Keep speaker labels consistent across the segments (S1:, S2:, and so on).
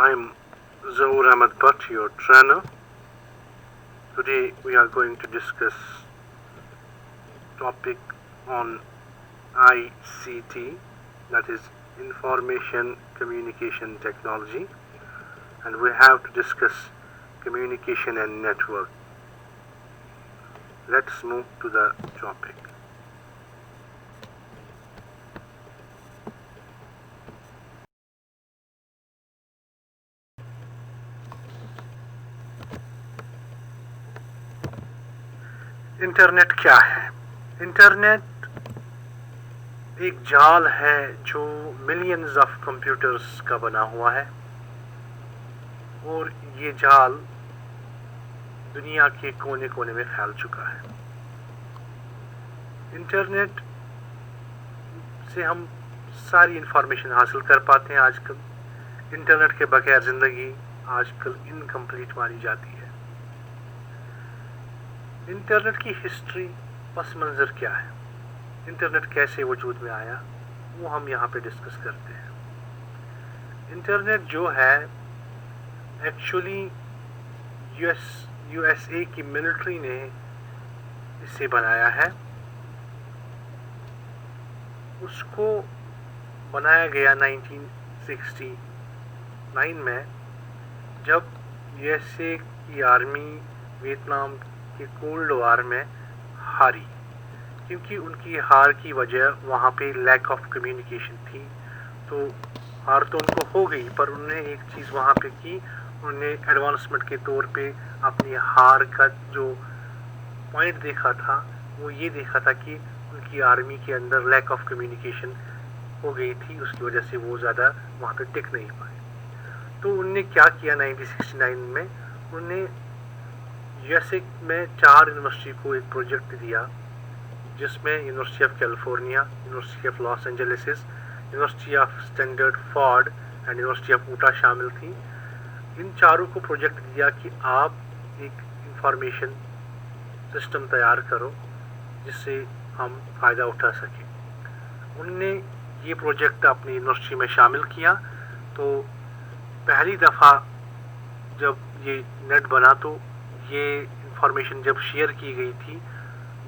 S1: I'm Zaur Ahmed Bhatt, your trainer. Today we are going to discuss topic on ICT, that is Information Communication Technology, and we have to discuss communication and network. Let's move to the topic. Internet क्या है? Internet एक जाल है जो millions of computers का बना हुआ है और ये जाल दुनिया के कोने कोने में फैल चुका है। इंटरनेट से हम सारी इंफॉर्मेशन हासिल कर पाते हैं आजकल। इंटरनेट के बगैर ज़िंदगी आजकल इनकम्प्लीट मानी जाती है। इंटरनेट की हिस्ट्री, पस मंज़र क्या है, इंटरनेट कैसे वजूद में आया, वो हम यहाँ पे डिस्कस करते हैं। इंटरनेट जो है एक्चुअली यूएसए की मिलिट्री ने इसे बनाया है। उसको बनाया गया 1969 में, जब यूएसए की आर्मी वियतनाम के कोल्ड वार में हारी, क्योंकि उनकी हार की वजह वहाँ पे लैक ऑफ कम्युनिकेशन थी। तो हार तो उनको हो गई, पर उन्होंने एक चीज़ वहाँ पे की, उन्होंने एडवांसमेंट के तौर पे अपनी हार का जो पॉइंट देखा था वो ये देखा था कि उनकी आर्मी के अंदर लैक ऑफ कम्युनिकेशन हो गई थी, उसकी वजह से वो ज़्यादा वहाँ पे टिक नहीं पाए। तो उनने क्या किया 1969 में, उन्होंने यूएसए में 4 यूनिवर्सिटी को एक प्रोजेक्ट दिया, जिसमें University of California, University of Los Angeles, University of Stanford and University of Utah शामिल थी। इन चारों को प्रोजेक्ट दिया कि आप एक इंफॉर्मेशन सिस्टम तैयार करो जिससे हम फ़ायदा उठा सकें। उनने ये प्रोजेक्ट अपनी यूनिवर्सिटी में शामिल किया। तो पहली दफ़ा जब ये नेट बना तो ये इंफॉर्मेशन जब शेयर की गई थी,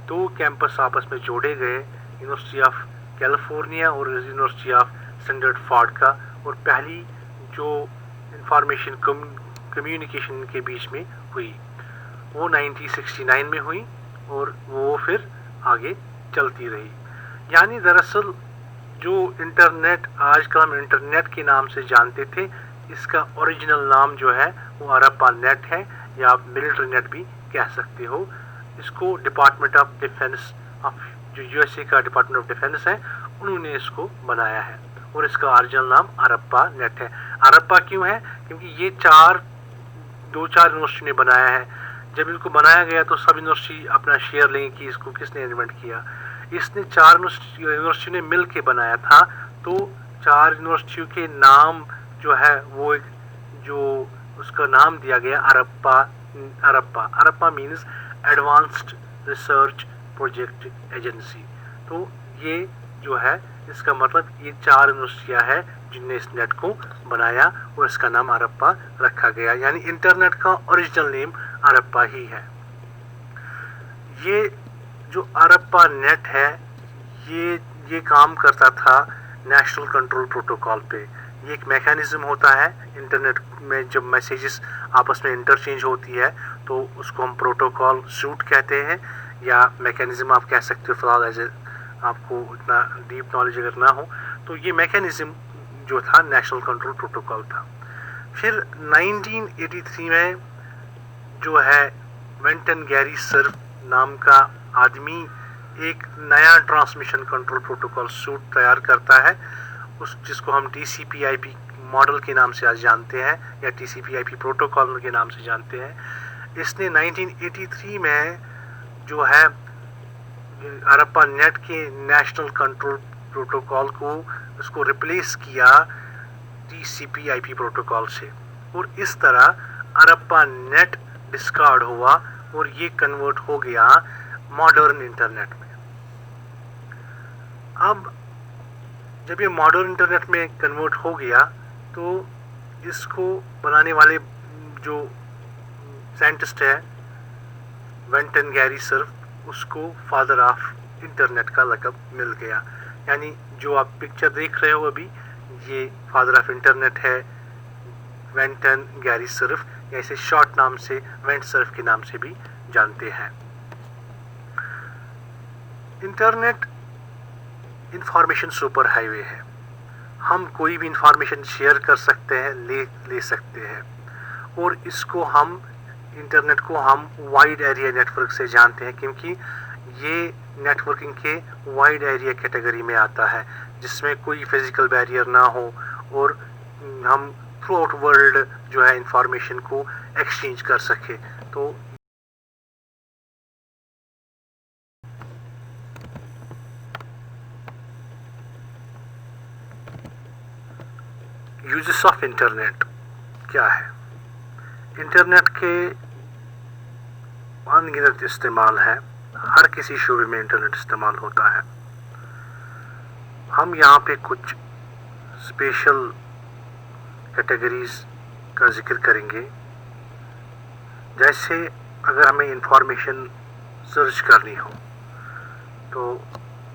S1: 2 कैंपस आपस में जोड़े गए, यूनिवर्सिटी ऑफ कैलिफोर्निया और यूनिवर्सिटी ऑफ स्टैंडर्ड फोर्ड का, और पहली जो इंफॉर्मेशन कम्युनिकेशन के बीच में हुई वो 1969 में हुई और वो फिर आगे चलती रही। यानी दरअसल जो इंटरनेट आजकल हम इंटरनेट के नाम से जानते थे, इसका ओरिजिनल नाम जो है वो अरप्पा नेट है, या आप मिलिट्री नेट भी कह सकते हो। इसको डिपार्टमेंट ऑफ डिफेंस ऑफ जो यूएसए का डिपार्टमेंट ऑफ डिफेंस है, उन्होंने इसको बनाया है और इसका ओरिजिनल नाम अरप्पा नेट है। अरप्पा क्यों है? क्योंकि ये 4 यूनिवर्सिटी ने बनाया है। जब इनको बनाया गया तो सब यूनिवर्सिटी अपना शेयर लेंगे कि इसको किसने इन्वेंट किया। इसने 4 यूनिवर्सिटी ने मिल के बनाया था। तो 4 यूनिवर्सिटियों के नाम जो है वो एक जो उसका नाम दिया गया ARPA. ARPA means advanced research project agency. तो ये जो है इसका मतलब ये 4 यूनिवर्सिटियाँ हैं जिनने इस नेट को बनाया और इसका नाम अरप्पा रखा गया। यानी इंटरनेट का ओरिजिनल नेम अरप्पा ही है। ये जो अरप्पा नेट है ये काम करता था नेशनल कंट्रोल प्रोटोकॉल पे। ये एक मैकेनिज्म होता है इंटरनेट में, जब मैसेजेस आपस में इंटरचेंज होती है तो उसको हम प्रोटोकॉल सूट कहते हैं, या मैकेनिज्म आप कह सकते हो। फिलहाल एज आपको इतना डीप नॉलेज अगर ना हो तो ये मैकेनिज्म जो था नेशनल कंट्रोल प्रोटोकॉल था। फिर 1983 में जो है वेंटन गैरी सर्फ नाम का आदमी एक नया ट्रांसमिशन कंट्रोल प्रोटोकॉल सूट तैयार करता है, जिसको हम TCP/IP मॉडल के नाम से आज जानते हैं, या TCP/IP प्रोटोकॉल के नाम से जानते हैं। इसने 1983 में जो है अरप्पा नेट के नेशनल कंट्रोल प्रोटोकॉल को उसको रिप्लेस किया TCP/IP प्रोटोकॉल से, और इस तरह अरप्पा नेट डिस्कार्ड हुआ और ये कन्वर्ट हो गया मॉडर्न इंटरनेट में। अब जब ये मॉडर्न इंटरनेट में कन्वर्ट हो गया तो इसको बनाने वाले जो साइंटिस्ट है वेंटन गैरी सर्फ, उसको फादर ऑफ इंटरनेट का लक़ब मिल गया। यानी जो आप पिक्चर देख रहे हो अभी, ये फादर ऑफ इंटरनेट है वेंटन गैरी सर्फ, या इसे शॉर्ट नाम से वेंट सर्फ के नाम से भी जानते हैं। इंटरनेट इंफॉर्मेशन सुपर हाईवे है। हम कोई भी इंफॉर्मेशन शेयर कर सकते हैं, ले सकते हैं, और इसको हम इंटरनेट को हम वाइड एरिया नेटवर्क से जानते हैं, क्योंकि ये नेटवर्किंग के वाइड एरिया कैटेगरी में आता है, जिसमें कोई फिजिकल बैरियर ना हो और हम थ्रू आउट वर्ल्ड जो है इंफॉर्मेशन को एक्सचेंज कर सके। तो यूजेस ऑफ इंटरनेट क्या है? इंटरनेट के अनगिनत इस्तेमाल है, हर किसी शोबे में इंटरनेट इस्तेमाल होता है। हम यहाँ पे कुछ स्पेशल कैटेगरीज का जिक्र करेंगे। जैसे अगर हमें इंफॉर्मेशन सर्च करनी हो तो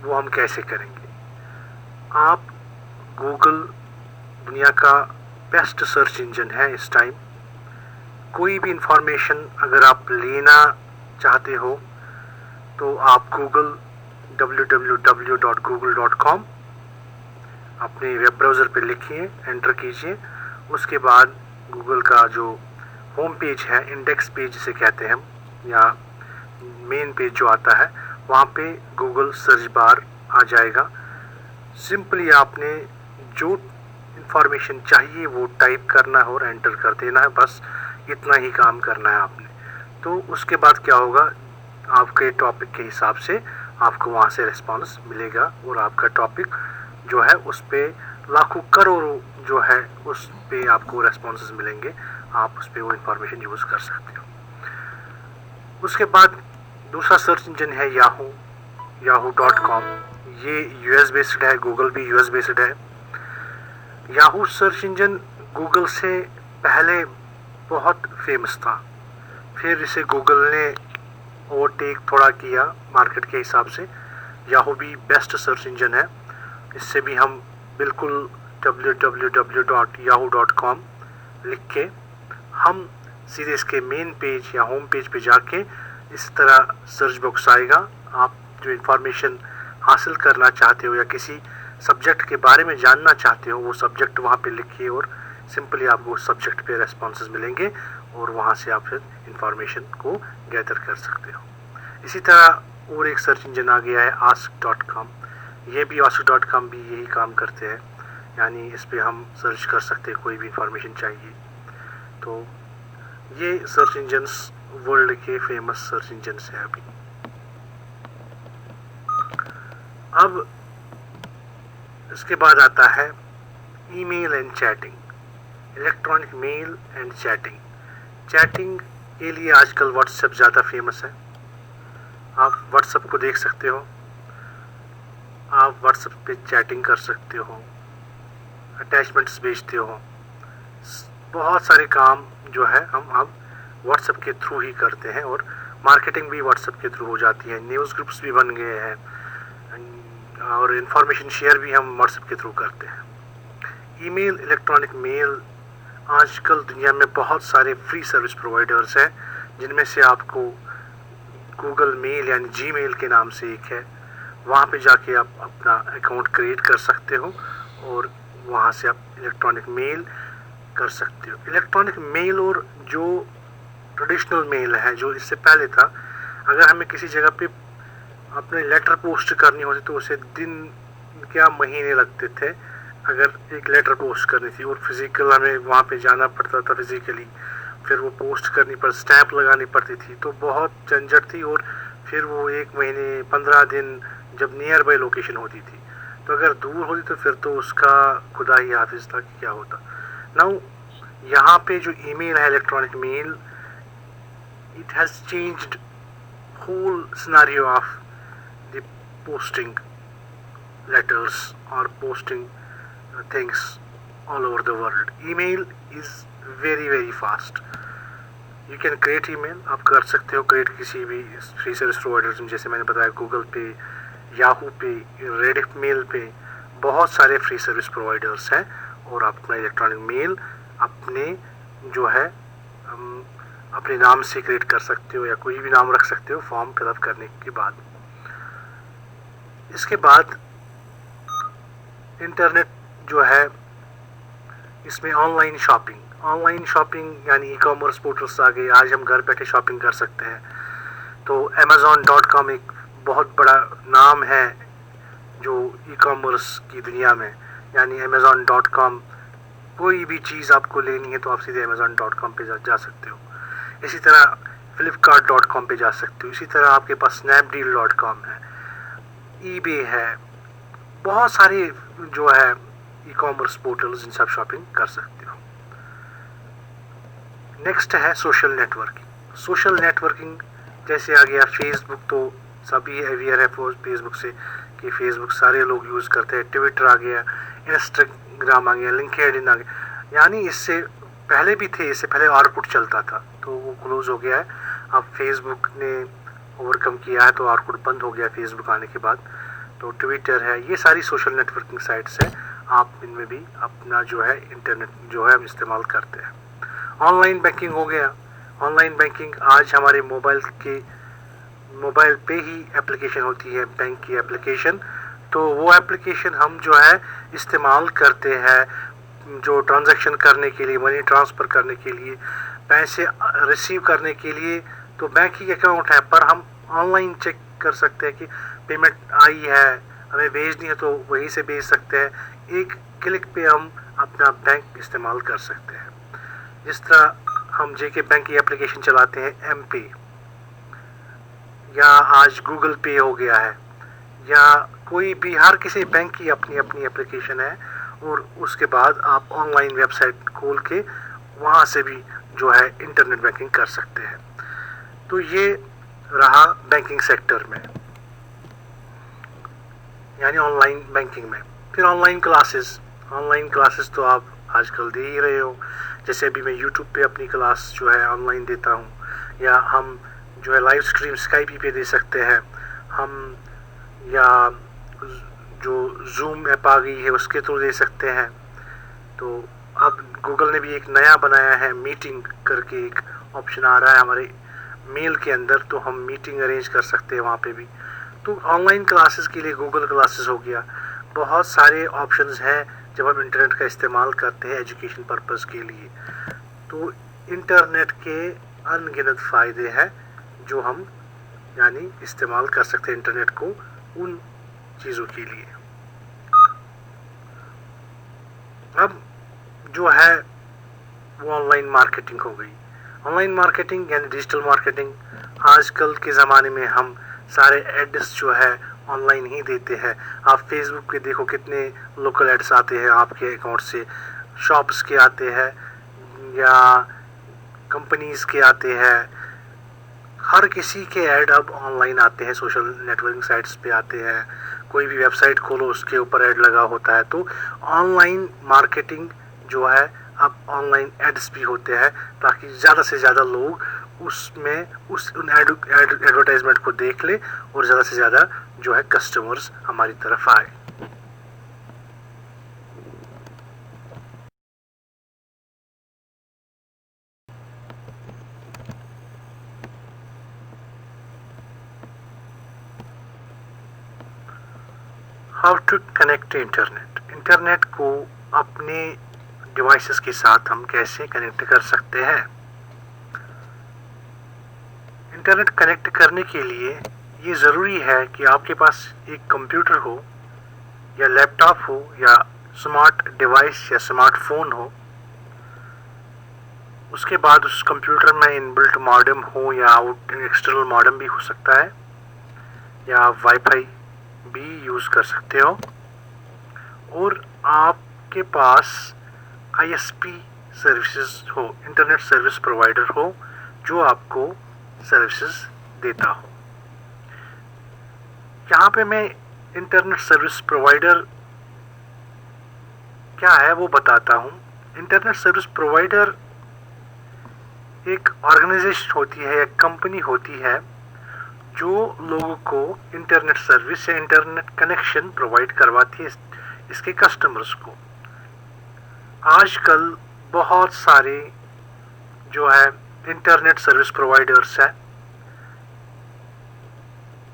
S1: वो हम कैसे करेंगे? आप गूगल दुनिया का बेस्ट सर्च इंजन है इस टाइम। कोई भी इंफॉर्मेशन अगर आप लेना चाहते हो तो आप गूगल www.google.com अपने वेब ब्राउज़र पे लिखिए, एंटर कीजिए। उसके बाद गूगल का जो होम पेज है, इंडेक्स पेज जिसे कहते हैं हम, या मेन पेज जो आता है, वहाँ पे गूगल सर्च बार आ जाएगा। सिंपली आपने जो इंफॉर्मेशन चाहिए वो टाइप करना है और एंटर कर देना है, बस इतना ही काम करना है आपने। तो उसके बाद क्या होगा, आपके टॉपिक के हिसाब से आपको वहाँ से रिस्पांस मिलेगा, और आपका टॉपिक जो है उस पर लाखों करोड़ों जो है उस पर आपको रेस्पॉन्सेस मिलेंगे। आप उस पर वो इंफॉर्मेशन यूज़ कर सकते हो। उसके बाद दूसरा सर्च इंजन है yahoo.com। ये यूएस बेस्ड है, गूगल भी यूएस बेस्ड है। याहू सर्च इंजन गूगल से पहले बहुत फेमस था, फिर इसे गूगल ने ओवरटेक थोड़ा किया मार्केट के हिसाब से। याहू भी बेस्ट सर्च इंजन है। इससे भी हम बिल्कुल www.yahoo.com लिख के हम सीधे इसके मेन पेज या होम पेज पे जाके इस तरह सर्च बॉक्स आएगा। आप जो इंफॉर्मेशन हासिल करना चाहते हो या किसी सब्जेक्ट के बारे में जानना चाहते हो, वो सब्जेक्ट वहाँ पे लिखिए और सिंपली आपको उस सब्जेक्ट पे रेस्पॉन्सेज मिलेंगे, और वहाँ से आप फिर इंफॉर्मेशन को गैदर कर सकते हो। इसी तरह और एक सर्च इंजन आ गया है ask.com। ये भी ask.com भी यही काम करते हैं, यानी इस पर हम सर्च कर सकते हैं कोई भी इंफॉर्मेशन चाहिए। तो ये सर्च इंजन्स वर्ल्ड के फेमस सर्च इंजन्स हैं अभी। अब इसके बाद आता है email and chatting, electronic male and chatting. Chatting के लिए आजकल व्हाट्सएप ज़्यादा फेमस है। आप व्हाट्सएप को देख सकते हो, आप व्हाट्सएप पे चैटिंग कर सकते हो, अटैचमेंट्स भेजते हो। बहुत सारे काम जो है हम अब व्हाट्सएप के थ्रू ही करते हैं, और मार्केटिंग भी व्हाट्सएप के थ्रू हो जाती है। न्यूज़ ग्रुप्स भी बन गए हैं, और इन्फॉर्मेशन शेयर भी हम व्हाट्सएप के थ्रू करते हैं। ईमेल, इलेक्ट्रॉनिक मेल, आजकल दुनिया में बहुत सारे फ्री सर्विस प्रोवाइडर्स हैं, जिनमें से आपको गूगल मेल यानी जीमेल के नाम से एक है। वहाँ पे जाके आप अपना अकाउंट क्रिएट कर सकते हो, और वहाँ से आप इलेक्ट्रॉनिक मेल कर सकते हो। इलेक्ट्रॉनिक मेल और जो ट्रेडिशनल मेल है, जो इससे पहले था, अगर हमें किसी जगह पे अपने लेटर पोस्ट करनी होती तो उसे दिन क्या महीने लगते थे अगर एक लेटर पोस्ट करनी थी, और फिजिकल हमें वहाँ पे जाना पड़ता था फिजिकली, फिर वो पोस्ट करनी पर स्टैंप लगानी पड़ती थी, तो बहुत झंझट थी। और फिर वो 1 महीने 15 दिन जब नियर बाई लोकेशन होती थी, तो अगर दूर होती तो फिर तो उसका खुदा ही हाफिज था कि क्या होता। नाउ यहाँ पे जो ईमेल है, electronic mail, it has changed whole scenario of the posting letters or posting things all over the world. Email is very fast. You can create email, आप कर सकते हो create किसी भी फ्री सर्विस प्रोवाइडर में, जैसे मैंने बताया गूगल पे, याहू पे, रेडिफ मेल पे, बहुत सारे फ्री सर्विस प्रोवाइडर्स हैं और आप अपना इलेक्ट्रॉनिक मेल अपने जो है अपने नाम से क्रिएट कर सकते हो या कोई भी नाम रख सकते हो फॉर्म फिलअप करने के बाद। इसके बाद इंटरनेट जो है इसमें ऑनलाइन शॉपिंग यानी ई कॉमर्स पोर्टल्स आ गए। आज हम घर बैठे शॉपिंग कर सकते हैं। तो Amazon.com एक बहुत बड़ा नाम है जो ई कॉमर्स की दुनिया में, यानी Amazon.com कोई भी चीज़ आपको लेनी है तो आप सीधे Amazon.com पे जा सकते हो। इसी तरह Flipkart.com पे जा सकते हो। इसी तरह आपके पास Snapdeal.com है, eBay है, बहुत सारे जो है ई कॉमर्स पोर्टल्स जिनसे आप शॉपिंग कर सकते हो। नेक्स्ट है सोशल नेटवर्किंग जैसे आ गया फेसबुक, तो सभी अवेयर है फेसबुक से कि फेसबुक सारे लोग यूज़ करते हैं। ट्विटर आ गया, इंस्टाग्राम आ गया, लिंक्डइन आ गया, यानी इससे पहले भी थे। इससे पहले ऑर्कुट चलता था तो वो क्लोज हो गया है। अब फेसबुक ने ओवरकम किया है तो ऑर्कुट बंद हो गया फेसबुक आने के बाद। तो ट्विटर है, ये सारी सोशल नेटवर्किंग साइट्स है, आप इनमें भी अपना जो है इंटरनेट जो है हम इस्तेमाल करते हैं। ऑनलाइन बैंकिंग हो गया। ऑनलाइन बैंकिंग आज हमारे मोबाइल पे ही एप्लीकेशन होती है, बैंक की एप्लीकेशन। तो वो एप्लीकेशन हम जो है इस्तेमाल करते हैं जो ट्रांजैक्शन करने के लिए, मनी ट्रांसफ़र करने के लिए, पैसे रिसीव करने के लिए। तो बैंकिंग अकाउंट है पर हम ऑनलाइन चेक कर सकते हैं कि पेमेंट आई है, हमें भेजनी है तो वहीं से भेज सकते हैं। एक क्लिक पे हम अपना बैंक इस्तेमाल कर सकते हैं। जिस तरह हम जेके बैंक की एप्लीकेशन चलाते हैं, एम पे, या आज गूगल पे हो गया है, या कोई भी हर किसी बैंक की अपनी अपनी एप्लीकेशन है। और उसके बाद आप ऑनलाइन वेबसाइट खोल के वहाँ से भी जो है इंटरनेट बैंकिंग कर सकते हैं। तो ये रहा बैंकिंग सेक्टर में, यानी ऑनलाइन बैंकिंग में। फिर ऑनलाइन क्लासेस तो आप आजकल दे ही रहे हो। जैसे अभी मैं यूट्यूब पे अपनी क्लास जो है ऑनलाइन देता हूँ, या हम जो है लाइव स्ट्रीम स्काइप पे दे सकते हैं हम, या जो जूम ऐप आ गई है उसके थ्रू दे सकते हैं। तो अब गूगल ने भी एक नया बनाया है, मीटिंग करके एक ऑप्शन आ रहा है हमारे मेल के अंदर, तो हम मीटिंग अरेंज कर सकते हैं वहाँ पे भी। तो ऑनलाइन क्लासेस के लिए गूगल क्लासेस हो गया। बहुत सारे ऑप्शंस हैं जब हम इंटरनेट का इस्तेमाल करते हैं एजुकेशन पर्पस के लिए। तो इंटरनेट के अनगिनत फ़ायदे हैं जो हम यानी इस्तेमाल कर सकते हैं इंटरनेट को उन चीज़ों के लिए। अब जो है वो ऑनलाइन मार्केटिंग हो गई। ऑनलाइन मार्केटिंग यानी डिजिटल मार्केटिंग। आजकल के ज़माने में हम सारे एड्स जो है ऑनलाइन ही देते हैं। आप फेसबुक पे देखो कितने लोकल एड्स आते हैं आपके अकाउंट से, शॉप्स के आते हैं या कंपनीज़ के आते हैं, हर किसी के ऐड अब ऑनलाइन आते हैं, सोशल नेटवर्किंग साइट्स पे आते हैं। कोई भी वेबसाइट खोलो उसके ऊपर ऐड लगा होता है। तो ऑनलाइन मार्केटिंग जो है अब ऑनलाइन एड्स भी होते हैं ताकि ज़्यादा से ज़्यादा लोग उन एडवर्टाइजमेंट को देख ले और ज़्यादा से ज़्यादा जो है कस्टमर्स हमारी तरफ आए। हाउ टू कनेक्ट इंटरनेट को अपने डिवाइसेस के साथ हम कैसे कनेक्ट कर सकते हैं। इंटरनेट कनेक्ट करने के लिए ये ज़रूरी है कि आपके पास एक कंप्यूटर हो या लैपटॉप हो या स्मार्ट डिवाइस या स्मार्टफोन हो। उसके बाद उस कंप्यूटर में इनबिल्ट मॉडेम हो या एक्सटर्नल मॉडेम भी हो सकता है, या वाईफाई भी यूज़ कर सकते हो। और आपके पास आईएसपी सर्विसेज हो, इंटरनेट सर्विस प्रोवाइडर हो जो आपको सर्विसेज देता हो। यहाँ पे मैं इंटरनेट सर्विस प्रोवाइडर क्या है वो बताता हूँ। इंटरनेट सर्विस प्रोवाइडर एक ऑर्गेनाइजेशन होती है, एक कंपनी होती है जो लोगों को इंटरनेट सर्विस या इंटरनेट कनेक्शन प्रोवाइड करवाती है इसके कस्टमर्स को। आजकल बहुत सारे जो है इंटरनेट सर्विस प्रोवाइडर्स है,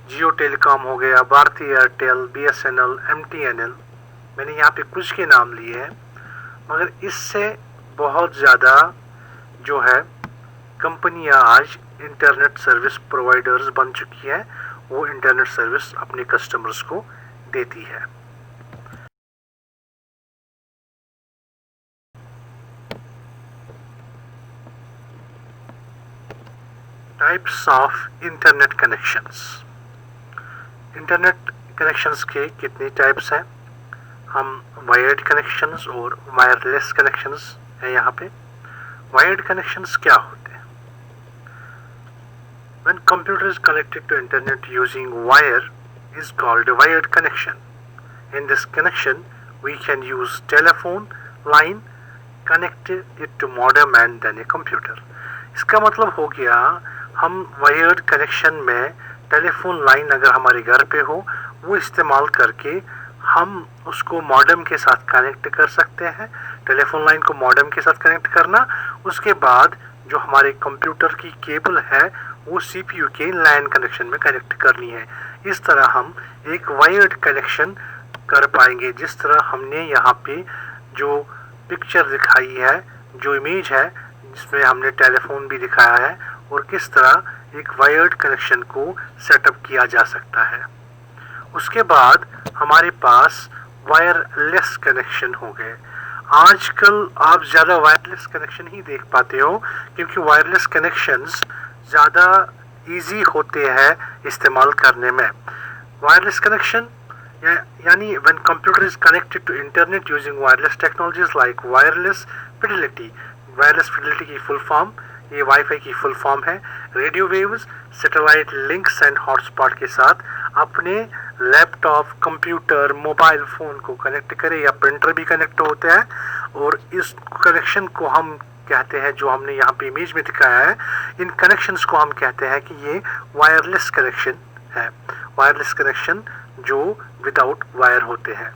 S1: जियो टेलीकॉम हो गया, भारती एयरटेल, BSNL, MTNL, मैंने यहाँ पे कुछ के नाम लिए हैं, मगर इससे बहुत ज़्यादा जो है कंपनियां आज इंटरनेट सर्विस प्रोवाइडर्स बन चुकी है, वो इंटरनेट सर्विस अपने कस्टमर्स को देती है। Types of internet connections. Internet connections के कितने टाइप्स हैं? हम वायर्ड कनेक्शंस और वायरलेस कनेक्शंस है यहाँ पे। वायर्ड कनेक्शंस क्या होते हैं? When computer is connected to internet using wire is called a wired connection. In this connection, we can use telephone line, connect it to modem and then a computer. इसका मतलब हो गया, हम wired connection में telephone line अगर हमारे घर पे हो वो इस्तेमाल करके हम उसको मॉडेम के साथ कनेक्ट कर सकते हैं। टेलीफोन लाइन को मॉडेम के साथ कनेक्ट करना, उसके बाद जो हमारे कंप्यूटर की केबल है वो CPU के लैन कनेक्शन में कनेक्ट करनी है। इस तरह हम एक वायर्ड कनेक्शन कर पाएंगे, जिस तरह हमने यहाँ पे जो पिक्चर दिखाई है, जो इमेज है जिसमें हमने टेलीफोन भी दिखाया है और किस तरह एक वायर्ड कनेक्शन को सेटअप किया जा सकता है। उसके बाद हमारे पास वायरलेस कनेक्शन हो गए। आजकल आप ज़्यादा वायरलेस कनेक्शन ही देख पाते हो, क्योंकि वायरलेस कनेक्शंस ज़्यादा इजी होते हैं इस्तेमाल करने में। वायरलेस कनेक्शन यानी when computer is connected to internet using wireless technologies like wireless fidelity. Wireless fidelity की फुल फॉर्म, ये वाईफाई की फुल फॉर्म है। Radio waves, satellite links and hotspot के साथ अपने लैपटॉप, कंप्यूटर, मोबाइल फ़ोन को connect करें, या प्रिंटर भी कनेक्ट होते हैं, और इस कनेक्शन को हम कहते हैं, जो हमने यहाँ पे इमेज में दिखाया है, इन कनेक्शंस को हम कहते हैं कि ये वायरलेस कनेक्शन है। वायरलेस कनेक्शन जो विदाउट वायर होते हैं।